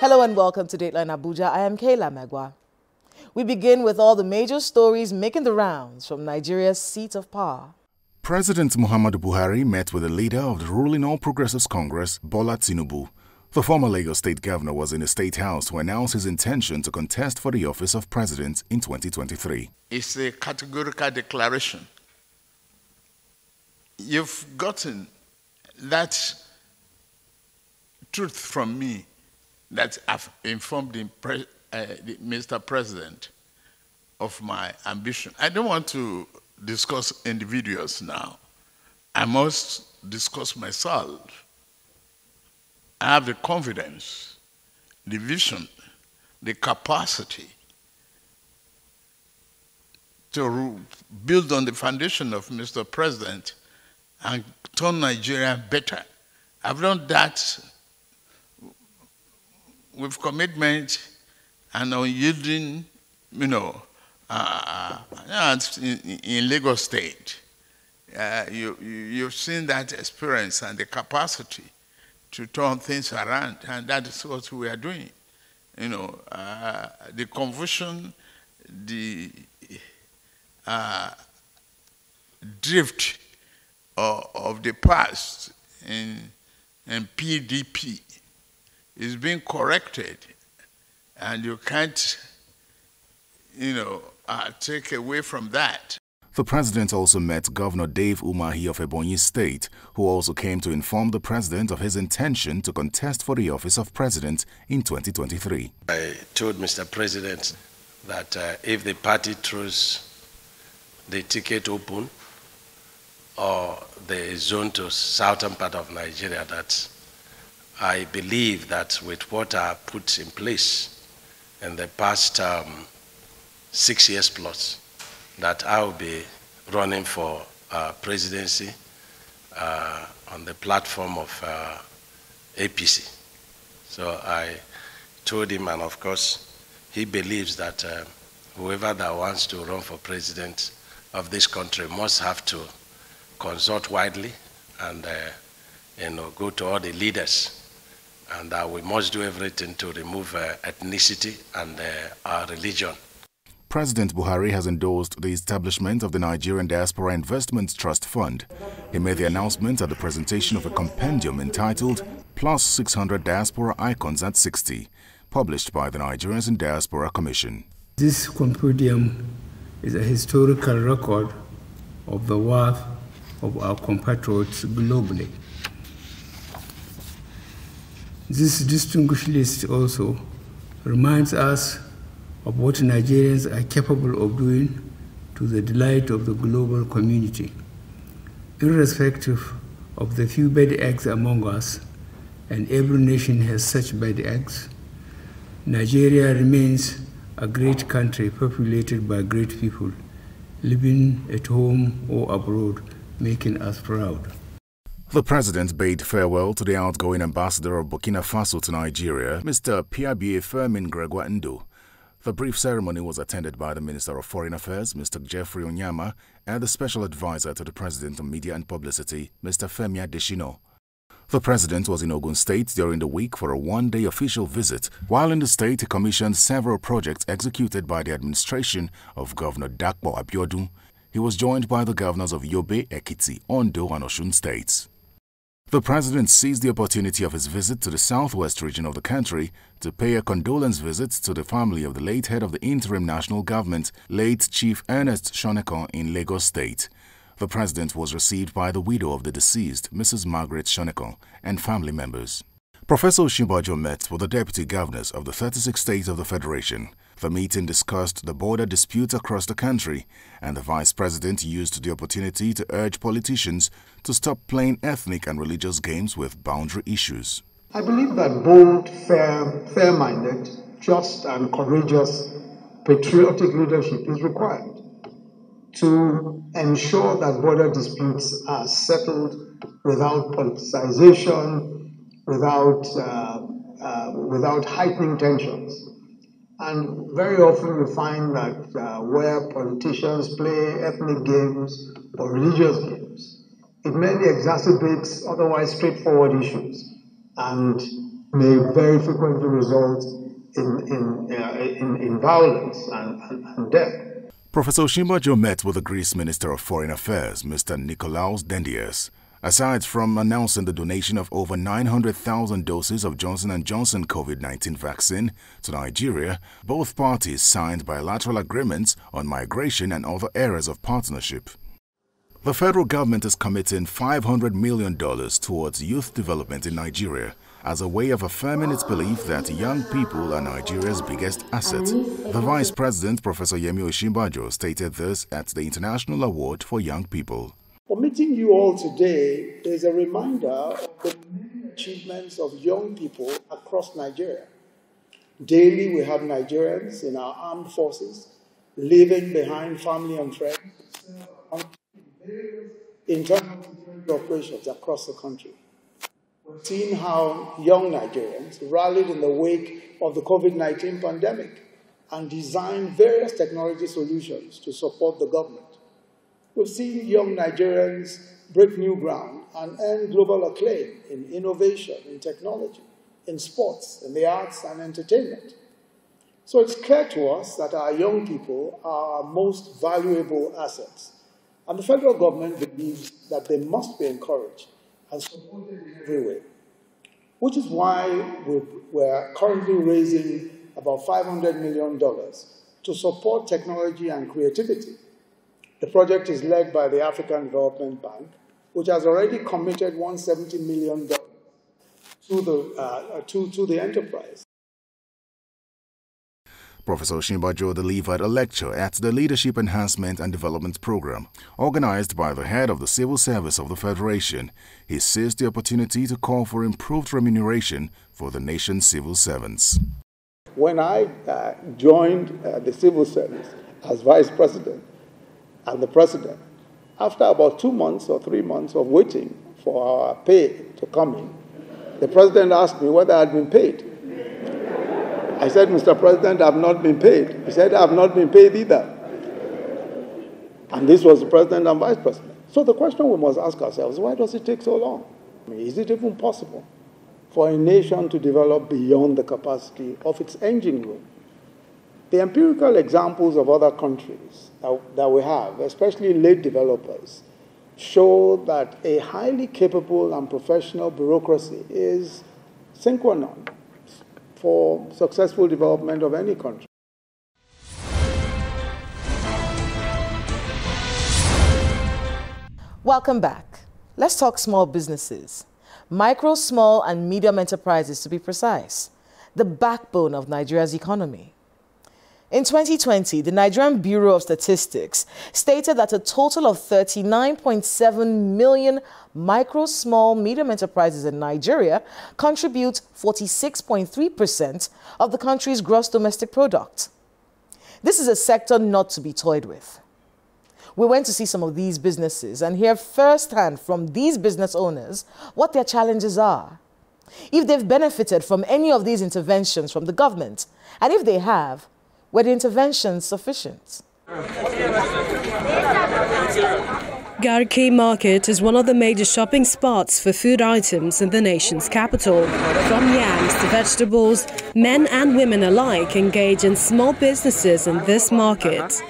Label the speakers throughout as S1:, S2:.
S1: Hello and welcome to Dateline Abuja. I am Kayla Megwa. We begin with all the major stories making the rounds from Nigeria's seat of power.
S2: President Muhammadu Buhari met with the leader of the ruling All Progressives Congress, Bola Tinubu. The former Lagos State Governor was in the State House to announce his intention to contest for the office of President in 2023.
S3: It's a categorical declaration. You've gotten that truth from me that I've informed Mr. President of my ambition. I don't want to discuss individuals now. I must discuss myself. I have the confidence, the vision, the capacity to build on the foundation of Mr. President and turn Nigeria better. I've done that with commitment and unyielding, in Lagos State. You've seen that experience and the capacity to turn things around, and that is what we are doing. The confusion, the drift of the past in PDP is being corrected, and you can't, take away from that.
S2: The president also met Governor Dave Umahi of Ebonyi State, who also came to inform the president of his intention to contest for the office of president in 2023.
S4: I told Mr. President that if the party throws the ticket open or the zone to southern part of Nigeria, that I believe that with what I put in place in the past 6 years plus, that I will be running for presidency on the platform of APC. So I told him, and of course, he believes that whoever that wants to run for president of this country must have to consult widely and go to all the leaders. And we must do everything to remove ethnicity and our religion.
S2: President Buhari has endorsed the establishment of the Nigerian Diaspora Investment Trust Fund. He made the announcement at the presentation of a compendium entitled Plus 600 Diaspora Icons at 60, published by the Nigerians in Diaspora Commission.
S5: This compendium is a historical record of the worth of our compatriots globally. This distinguished list also reminds us of what Nigerians are capable of doing to the delight of the global community. Irrespective of the few bad eggs among us, and every nation has such bad eggs, Nigeria remains a great country populated by great people, living at home or abroad, making us proud.
S2: The president bade farewell to the outgoing ambassador of Burkina Faso to Nigeria, Mr. Piabie Fermin Gregoire Ndo. The brief ceremony was attended by the Minister of Foreign Affairs, Mr. Jeffrey Onyama, and the Special Advisor to the President on Media and Publicity, Mr. Femi Adesina. The president was in Ogun State during the week for a one-day official visit. While in the state, he commissioned several projects executed by the administration of Governor Dakpo Abiodun. He was joined by the governors of Yobe, Ekiti, Ondo, and Osun states. The president seized the opportunity of his visit to the southwest region of the country to pay a condolence visit to the family of the late head of the interim national government, late Chief Ernest Shonekan, in Lagos State. The president was received by the widow of the deceased, Mrs. Margaret Shonekan, and family members. Professor Osinbajo met with the deputy governors of the 36 states of the Federation. The meeting discussed the border disputes across the country, and the vice president used the opportunity to urge politicians to stop playing ethnic and religious games with boundary issues.
S6: I believe that bold, fair-minded, just and courageous patriotic leadership is required to ensure that border disputes are settled without politicization, without heightening tensions. And very often we find that where politicians play ethnic games or religious games, it mainly exacerbates otherwise straightforward issues. And may very frequently result in violence and death.
S2: Professor Osinbajo met with the Greece Minister of Foreign Affairs, Mr. Nikolaos Dendias. Aside from announcing the donation of over 900,000 doses of Johnson & Johnson COVID-19 vaccine to Nigeria, both parties signed bilateral agreements on migration and other areas of partnership. The federal government is committing $500 million towards youth development in Nigeria as a way of affirming its belief that young people are Nigeria's biggest asset. The Vice President, Professor Yemi Osinbajo, stated this at the International Award for Young People.
S7: For meeting you all today is a reminder of the achievements of young people across Nigeria. Daily, we have Nigerians in our armed forces leaving behind family and friends in terms of operations across the country. We've seen how young Nigerians rallied in the wake of the COVID-19 pandemic and designed various technology solutions to support the government. We've seen young Nigerians break new ground and earn global acclaim in innovation, in technology, in sports, in the arts and entertainment. So it's clear to us that our young people are our most valuable assets. And the federal government believes that they must be encouraged and supported in every way, which is why we're currently raising about $500 million to support technology and creativity. The project is led by the African Development Bank, which has already committed $170 million to the enterprise.
S2: Professor Osinbajo delivered a lecture at the Leadership Enhancement and Development Program, organized by the head of the Civil Service of the Federation. He seized the opportunity to call for improved remuneration for the nation's civil servants.
S7: When I joined the civil service as vice president and the president, after about 2 months or 3 months of waiting for our pay to come in, the president asked me whether I had been paid. I said, Mr. President, I have not been paid. He said, I have not been paid either. And this was the president and vice president. So the question we must ask ourselves, why does it take so long? I mean, is it even possible for a nation to develop beyond the capacity of its engine room? The empirical examples of other countries that we have, especially late developers, show that a highly capable and professional bureaucracy is sine qua non for successful development of any country.
S1: Welcome back. Let's talk small businesses. Micro, small and medium enterprises to be precise. The backbone of Nigeria's economy. In 2020, the Nigerian Bureau of Statistics stated that a total of 39.7 million micro, small, medium enterprises in Nigeria contribute 46.3% of the country's gross domestic product. This is a sector not to be toyed with. We went to see some of these businesses and hear firsthand from these business owners what their challenges are, if they've benefited from any of these interventions from the government, and if they have, were the interventions sufficient?
S8: Garki Market is one of the major shopping spots for food items in the nation's capital. From yams to vegetables, men and women alike engage in small businesses in this market.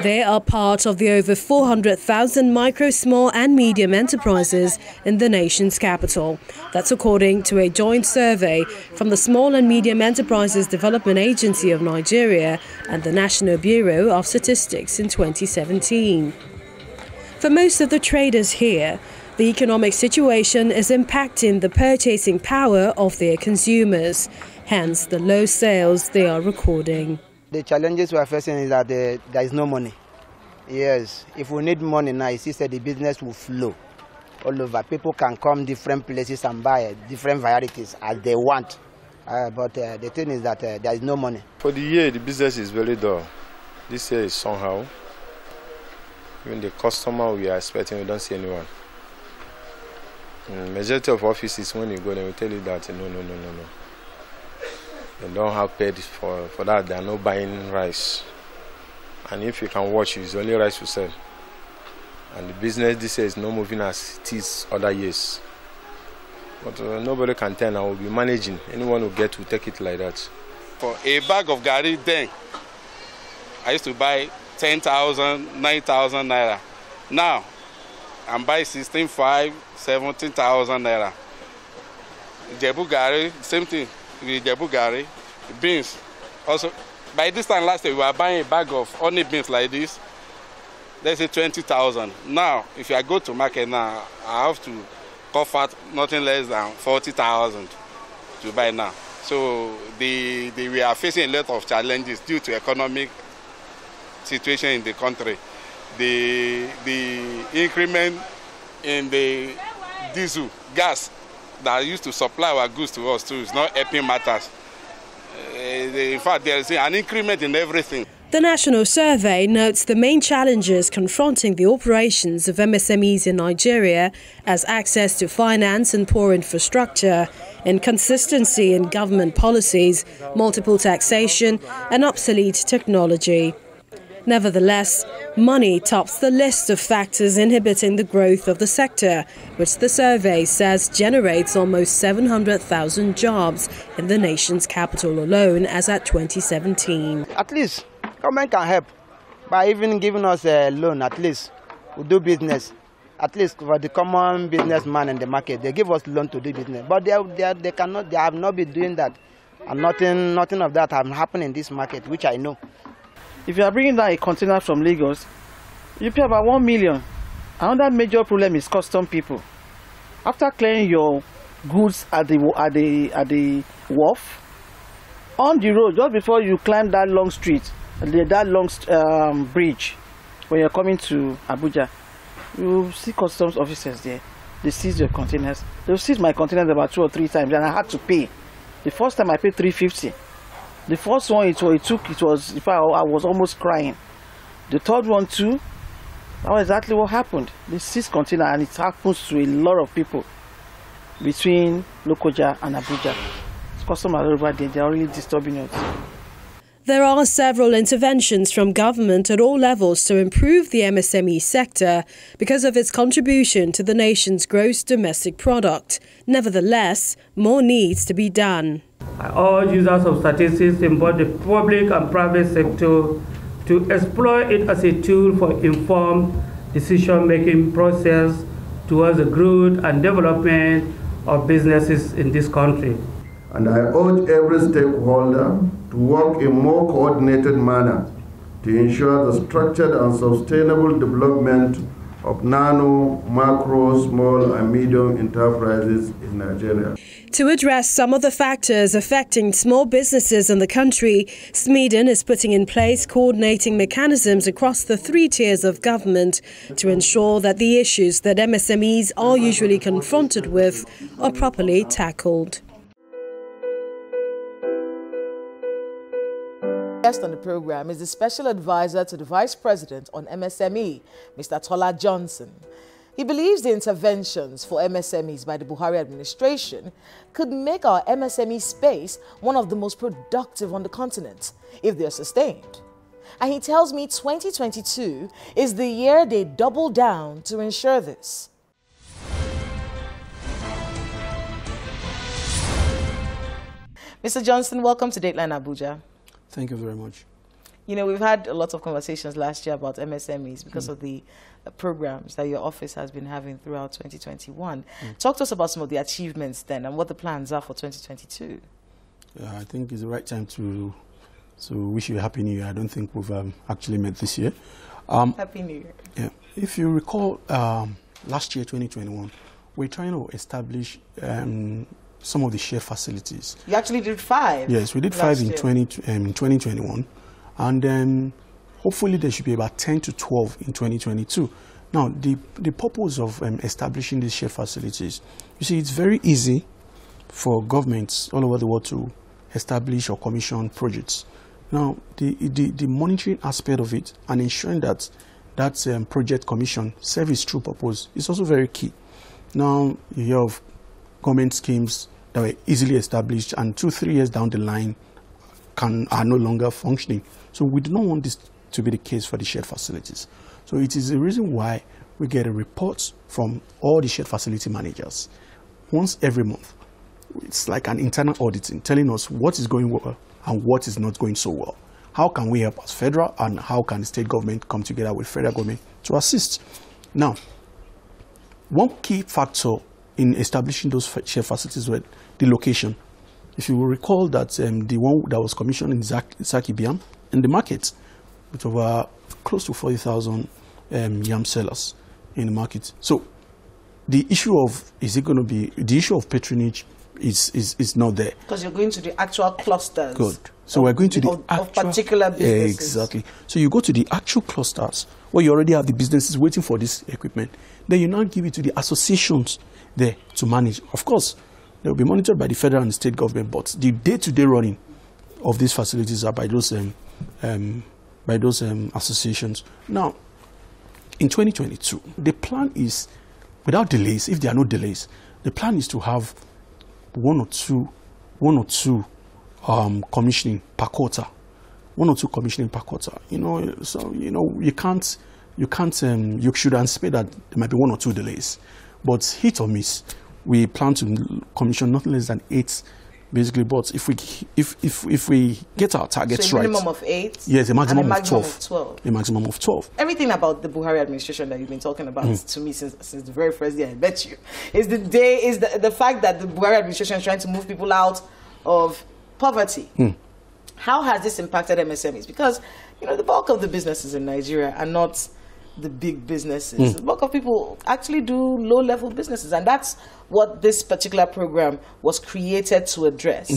S8: They are part of the over 400,000 micro, small and medium enterprises in the nation's capital. That's according to a joint survey from the Small and Medium Enterprises Development Agency of Nigeria and the National Bureau of Statistics in 2017. For most of the traders here, the economic situation is impacting the purchasing power of their consumers, hence the low sales they are recording.
S9: The challenges we are facing is that there is no money. Yes, if we need money now, it's that the business will flow all over. People can come different places and buy different varieties as they want. But the thing is that there is no money.
S10: For the year, the business is very dull. This year is somehow. Even the customer we are expecting, we don't see anyone. Majority of offices, when you go, they will tell you that no. They don't have paid for that. They are not buying rice. And if you can watch, it's only rice to sell. And the business this year is not moving as it is other years. But nobody can tell now. We'll be managing. Anyone who get will take it like that.
S11: For a bag of garri then, I used to buy 10,000, 9,000 naira. Now, I'm buying 16,500, 17,000 naira. Jebu garri, same thing with Jebu garri. Beans, also. By this time last year, we were buying a bag of honey beans like this. Let's say 20,000. Now, if I go to market now, I have to cough out nothing less than 40,000 to buy now. So we are facing a lot of challenges due to economic situation in the country. The increment in the diesel, gas that used to supply our goods to us too is not helping matters. In fact, there is an increment in everything.
S8: The National Survey notes the main challenges confronting the operations of MSMEs in Nigeria as access to finance and poor infrastructure, inconsistency in government policies, multiple taxation and obsolete technology. Nevertheless, money tops the list of factors inhibiting the growth of the sector, which the survey says generates almost 700,000 jobs in the nation's capital alone as at 2017.
S9: At least government can help by even giving us a loan. At least we do business. At least for the common businessman in the market, they give us loan to do business. But they have not been doing that, and nothing of that have happened in this market, which I know.
S12: If you are bringing down a container from Lagos, you pay about 1 million. Another major problem is custom people. After clearing your goods at the wharf, on the road, just before you climb that long street, that long bridge, when you're coming to Abuja, you see customs officers there. They seize your containers. They seize my containers about 2 or 3 times, and I had to pay. The first time I paid 350. The first one in fact, I was almost crying. The third one too, that was exactly what happened. The seized container, and it happens to a lot of people between Lokoja and Abuja. Customers over there, they are really disturbing us.
S8: There are several interventions from government at all levels to improve the MSME sector because of its contribution to the nation's gross domestic product. Nevertheless, more needs to be done.
S13: I urge users of statistics in both the public and private sector to exploit it as a tool for informed decision-making process towards the growth and development of businesses in this country.
S14: And I urge every stakeholder to work in a more coordinated manner to ensure the structured and sustainable development of nano, macro, small and medium enterprises in Nigeria.
S8: To address some of the factors affecting small businesses in the country, Sweden is putting in place coordinating mechanisms across the 3 tiers of government to ensure that the issues that MSMEs are usually confronted with are properly tackled.
S1: Guest on the program is the Special Advisor to the Vice President on MSME, Mr. Tola Johnson. He believes the interventions for MSMEs by the Buhari administration could make our MSME space one of the most productive on the continent if they are sustained. And he tells me 2022 is the year they double down to ensure this. Mr. Johnson, welcome to Dateline Abuja.
S15: Thank you very much.
S1: You know, we've had a lot of conversations last year about MSMEs because of the programs that your office has been having throughout 2021. Talk to us about some of the achievements then and what the plans are for 2022.
S15: Yeah, I think it's the right time to wish you a Happy New Year. I don't think we've actually met this year.
S1: Happy New Year.
S15: Yeah. If you recall, last year, 2021, we're trying to establish some of the share facilities.
S1: You actually did 5?
S15: Yes, we did 5 in 2021. And then hopefully there should be about 10 to 12 in 2022. Now, the purpose of establishing these share facilities, you see, it's very easy for governments all over the world to establish or commission projects. Now, the monitoring aspect of it and ensuring that that project commission serves its true purpose is also very key. Now, you have government schemes that were easily established and 2-3 years down the line are no longer functioning. So we do not want this to be the case for the shared facilities. So it is the reason why we get a report from all the shared facility managers once every month. It's like an internal auditing, telling us what is going well and what is not going so well. How can we help as federal, and how can the state government come together with federal government to assist? Now, one key factor in establishing those shared facilities was the location. If you will recall that the one that was commissioned in Zaki Biam in the market, with over close to 40,000 yam sellers in the market. So the issue of, is it going to be, the issue of patronage is not there.
S1: Because you're going to the actual clusters.
S15: Good. So we're going to the actual,
S1: particular businesses.
S15: Exactly. So you go to the actual clusters where you already have the businesses waiting for this equipment. Then you now give it to the associations there to manage. Of course, they will be monitored by the federal and the state government, but the day-to-day running of these facilities are by those associations. Now, in 2022, the plan is, without delays, if there are no delays, the plan is to have one or two commissioning per quarter. One or two commissioning per quarter. So you should anticipate that there might be one or two delays. But hit or miss, we plan to commission nothing less than 8, basically. But if we get our targets right,
S1: a minimum of 8.
S15: Yes, a maximum of
S1: 12.
S15: A maximum of 12.
S1: Everything about the Buhari administration that you've been talking about to me since the very first day, I bet you, is the fact that the Buhari administration is trying to move people out of poverty. How has this impacted MSMEs? Because the bulk of the businesses in Nigeria are not the big businesses. The bulk of people actually do low-level businesses, and that's what this particular program was created to address.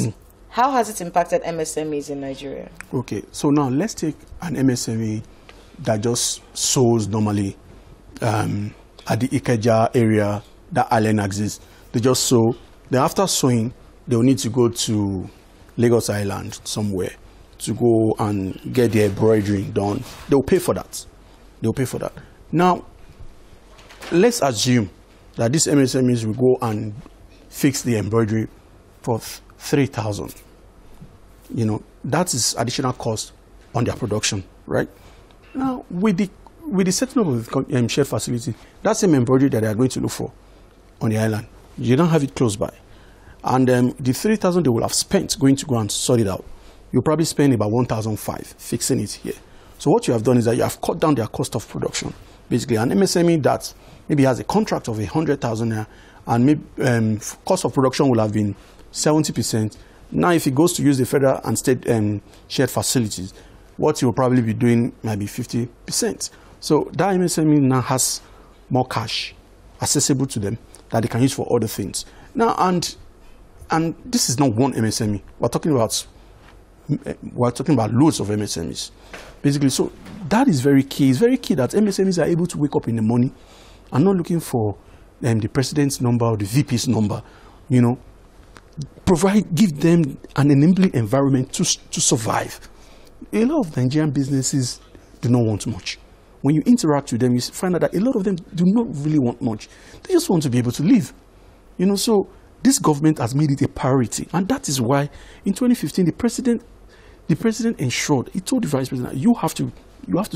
S1: How has it impacted MSMEs in Nigeria? Okay, so now let's take an MSME that just sows normally at the Ikeja area that island exists. They just sow. Then after sowing, they will need to go to Lagos Island somewhere to go and get their embroidery done. They will pay for that. They will pay for that. Now, let's assume that these MSMEs will go and fix the embroidery for 3,000. That is additional cost on their production, right? Now, with the setting up of the shared facility, that same embroidery that they are going to look for on the island, you don't have it close by. And the 3,000 they will have spent going to go and sort it out, you'll probably spend about 1,500 fixing it here. So what you have done is that you have cut down their cost of production. Basically, an MSME that maybe has a contract of 100,000 naira, and maybe cost of production will have been 70%. Now, if he goes to use the federal and state shared facilities, what he will probably be doing might be 50%. So that MSME now has more cash accessible to them that they can use for other things. Now, and this is not one MSME. We're talking about loads of MSMEs, basically. So that is very key. It's very key that MSMEs are able to wake up in the morning and not looking for the president's number or the VP's number. Give them an enabling environment to survive. A lot of Nigerian businesses do not want much. When you interact with them, you find out that a lot of them do not really want much. They just want to be able to live. So this government has made it a priority, and that is why in 2015 the president ensured, he told the vice president, you have to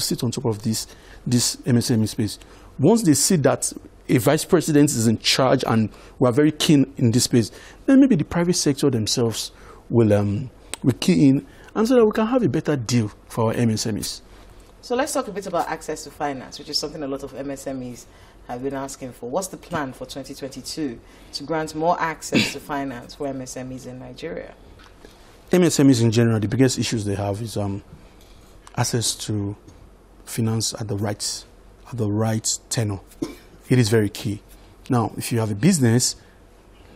S1: sit on top of this MSME space. Once they see that a vice president is in charge and we are very keen in this space, then maybe the private sector themselves will key in, and so that we can have a better deal for our MSMEs. So let's talk a bit about access to finance, which is something a lot of MSMEs have been asking for. What's the plan for 2022 to grant more access to finance for MSMEs in Nigeria? MSMEs in general, the biggest issues they have is access to finance at the right tenor. It is very key. Now, if you have a business,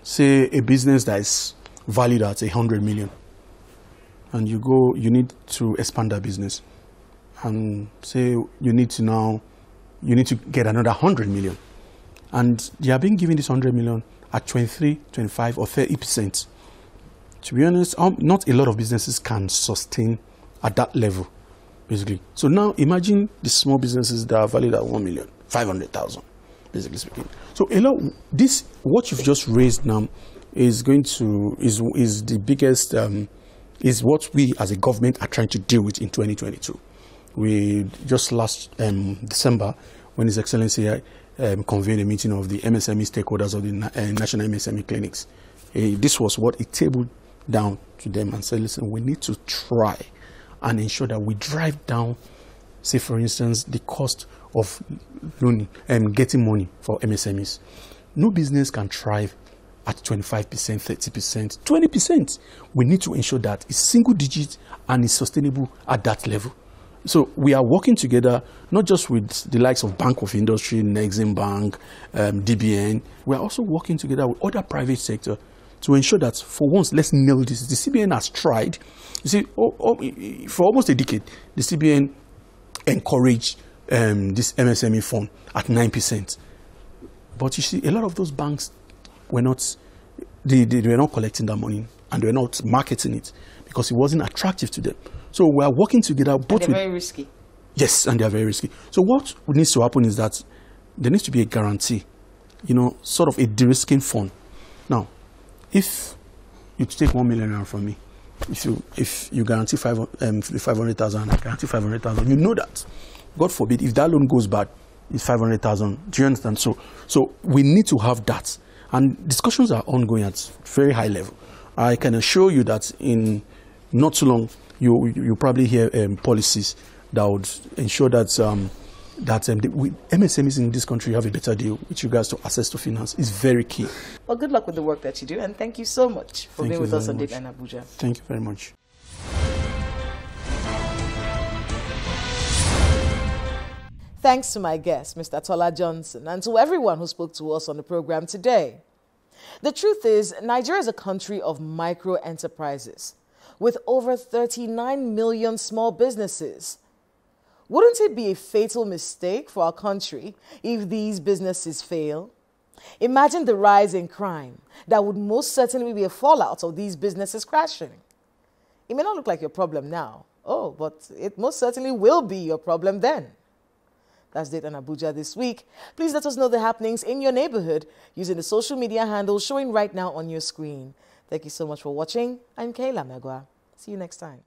S1: say a business that is valued at 100 million, and you need to expand that business, and say you need to get another 100 million, and you are being given this 100 million at 23, 25, or 30%. To be honest, not a lot of businesses can sustain at that level, basically. So now imagine the small businesses that are valued at 1 million, 500,000, basically speaking. So what you've just raised now is the biggest, is what we as a government are trying to deal with in 2022. We just last December,
S15: when His Excellency convened a meeting of the MSME stakeholders of the National MSME clinics. This was what he tabled down to them and said, listen, we need to try and ensure that we drive down, say for instance, the cost of loaning and getting money for MSMEs. No business can thrive at 25%, 30%, 20%. We need to ensure that it's single digit and is sustainable at that level. So we are working together, not just with the likes of Bank of Industry, Nexim Bank, DBN. We are also working together with other private sector to ensure that for once, let's nail this. The CBN has tried. You see, for almost a decade, the CBN encouraged this MSME fund at 9%. But you see, a lot of those banks were not, they were not collecting that money and they were not marketing it because it wasn't attractive to them. So we are working together. Both
S1: and they're very risky.
S15: Yes, and they are very risky. So what needs to happen is that there needs to be a guarantee, you know, sort of a de-risking fund. Now, if you take 1 million from me, if you guarantee 500,000, I guarantee 500,000, you know that, God forbid, if that loan goes bad, it's 500,000. Do you understand? So we need to have that. And discussions are ongoing at very high level. I can assure you that in not too long, you probably hear policies that would ensure that MSMEs in this country have a better deal with regards to access to finance. Is very key.
S1: Well, good luck with the work that you do, and thank you so much for being with us on Dateline Abuja.
S15: Thank you very much.
S1: Thanks to my guest, Mr. Tola Johnson, and to everyone who spoke to us on the program today. The truth is, Nigeria is a country of micro enterprises with over 39 million small businesses. Wouldn't it be a fatal mistake for our country if these businesses fail? Imagine the rise in crime that would most certainly be a fallout of these businesses crashing. It may not look like your problem now, but it most certainly will be your problem then. That's Dateline Abuja this week. Please let us know the happenings in your neighborhood using the social media handles showing right now on your screen. Thank you so much for watching. I'm Kayla Megwa. See you next time.